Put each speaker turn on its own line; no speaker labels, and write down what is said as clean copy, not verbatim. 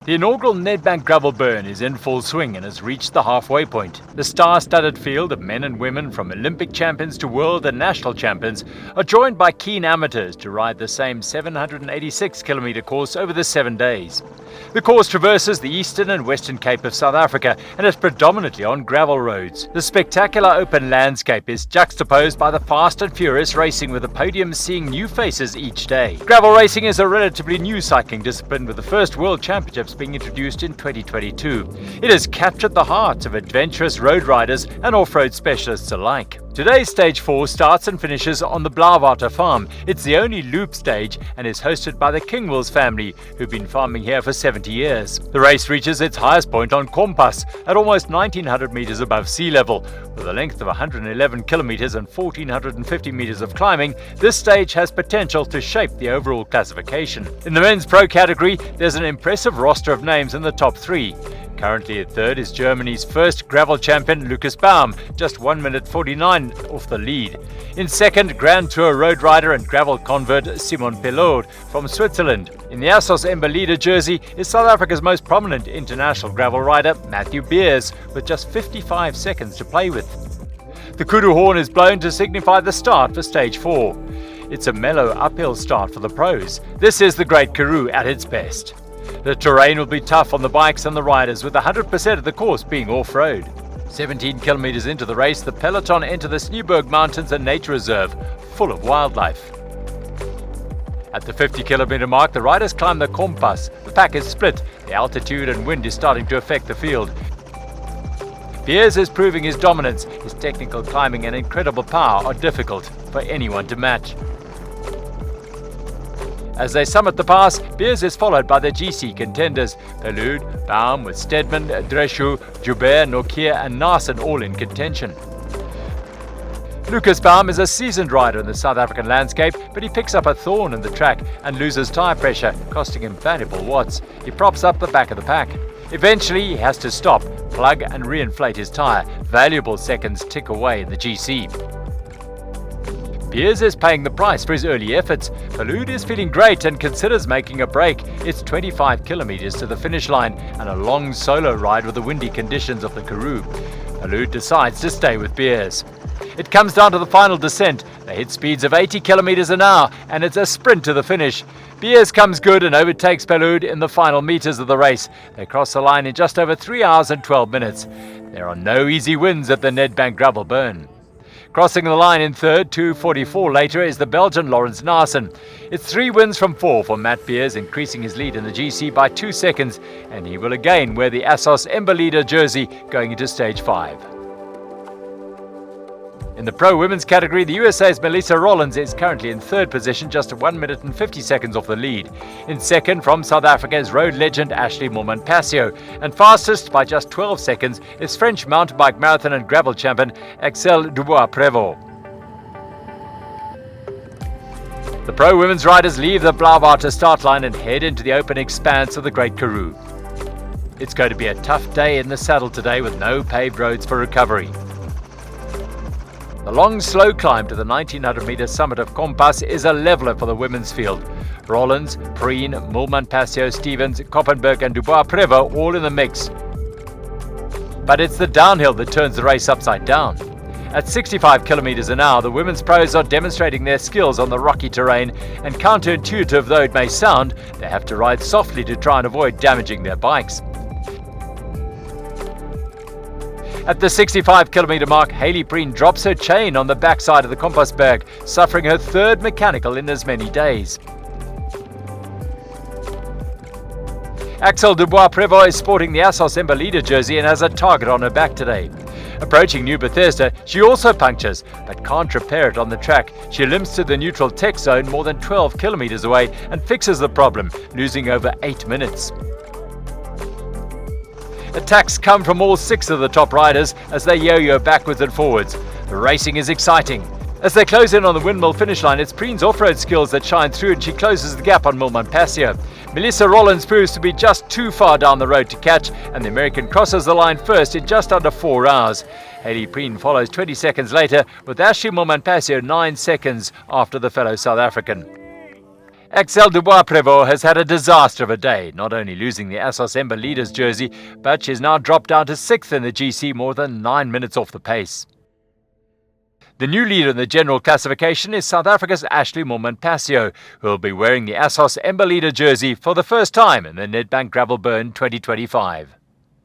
The inaugural Nedbank Gravel Burn is in full swing and has reached the halfway point. The star-studded field of men and women from Olympic champions to world and national champions are joined by keen amateurs to ride the same 786-kilometre course over the 7 days. The course traverses the eastern and western Cape of South Africa and is predominantly on gravel roads. The spectacular open landscape is juxtaposed by the fast and furious racing, with the podium seeing new faces each day. Gravel racing is a relatively new cycling discipline, with the first World Championships being introduced in 2022. It has captured the hearts of adventurous road riders and off-road specialists alike. Today's Stage 4 starts and finishes on the Blaauwater Farm. It's the only loop stage and is hosted by the Kingwills family, who've been farming here for 70 years. The race reaches its highest point on Compassberg at almost 1900 metres above sea level. With a length of 111 kilometres and 1450 metres of climbing, this stage has potential to shape the overall classification. In the men's pro category, there's an impressive roster of names in the top three. Currently at third is Germany's first gravel champion Lucas Baum, just 1 minute 49 off the lead. In second, Grand Tour road rider and gravel convert Simon Pellaud from Switzerland. In the Assos Ember jersey is South Africa's most prominent international gravel rider Matthew Beers, with just 55 seconds to play with. The kudu horn is blown to signify the start for Stage 4. It's a mellow uphill start for the pros. This is the Great Karoo at its best. The terrain will be tough on the bikes and the riders, with 100% of the course being off-road. 17 kilometres into the race, the peloton enter the Sneeuwberg Mountains and Nature Reserve, full of wildlife. At the 50-kilometre mark, the riders climb the Compass. The pack is split. The altitude and wind is starting to affect the field. Beers is proving his dominance. His technical climbing and incredible power are difficult for anyone to match. As they summit the pass, Beers is followed by the GC contenders, Pellaud, Baum, with Stedman, Dreschu, Joubert, Nokia and Narsen all in contention. Lucas Baum is a seasoned rider in the South African landscape, but he picks up a thorn in the track and loses tyre pressure, costing him valuable watts. He props up the back of the pack. Eventually he has to stop, plug and reinflate his tyre. Valuable seconds tick away in the GC. Beers is paying the price for his early efforts. Pellaud is feeling great and considers making a break. It's 25 kilometres to the finish line and a long solo ride with the windy conditions of the Karoo. Pellaud decides to stay with Beers. It comes down to the final descent. They hit speeds of 80 kilometres an hour and it's a sprint to the finish. Beers comes good and overtakes Pellaud in the final metres of the race. They cross the line in just over 3 hours and 12 minutes. There are no easy wins at the Nedbank Gravel Burn. Crossing the line in third, 2:44 later, is the Belgian Laurens Narsen. It's 3 wins from 4 for Matt Beers, increasing his lead in the GC by 2 seconds, and he will again wear the Assos Ember jersey going into Stage 5. In the pro women's category, the USA's Melisa Rollins is currently in third position, just 1 minute and 50 seconds off the lead. In second, from South Africa, is road legend Ashley Mourman-Passio, and fastest by just 12 seconds is French mountain bike marathon and gravel champion Axel Dubois-Prévost. The pro women's riders leave the Blaauwater start line and head into the open expanse of the Great Karoo. It's going to be a tough day in the saddle today, with no paved roads for recovery. The long, slow climb to the 1900-metre summit of Compass is a leveller for the women's field. Rollins, Preen, Mourman-Passio, Stevens, Compassberg and Dubois-Prévost all in the mix. But it's the downhill that turns the race upside down. At 65 kilometres an hour, the women's pros are demonstrating their skills on the rocky terrain, and counterintuitive though it may sound, they have to ride softly to try and avoid damaging their bikes. At the 65-kilometre mark, Hayley Preen drops her chain on the backside of the Compassberg, suffering her third mechanical in as many days. Axel Dubois-Prévost is sporting the Assos Ember jersey and has a target on her back today. Approaching New Bethesda, she also punctures, but can't repair it on the track. She limps to the neutral tech zone more than 12 kilometres away and fixes the problem, losing over 8 minutes. Attacks come from all 6 of the top riders as they yo-yo backwards and forwards. The racing is exciting. As they close in on the windmill finish line, it's Preen's off-road skills that shine through, and she closes the gap on Mourman-Passio. Melisa Rollins proves to be just too far down the road to catch, and the American crosses the line first in just under 4 hours. Hayley Preen follows 20 seconds later, with Ashley Mourman-Passio 9 seconds after the fellow South African. Axel Dubois-Prévost has had a disaster of a day, not only losing the Assos Ember Leaders jersey, but she's now dropped down to 6th in the GC, more than 9 minutes off the pace. The new leader in the general classification is South Africa's Ashley Moman-Passio, who will be wearing the Assos Ember Leader jersey for the first time in the Nedbank Gravel Burn 2025.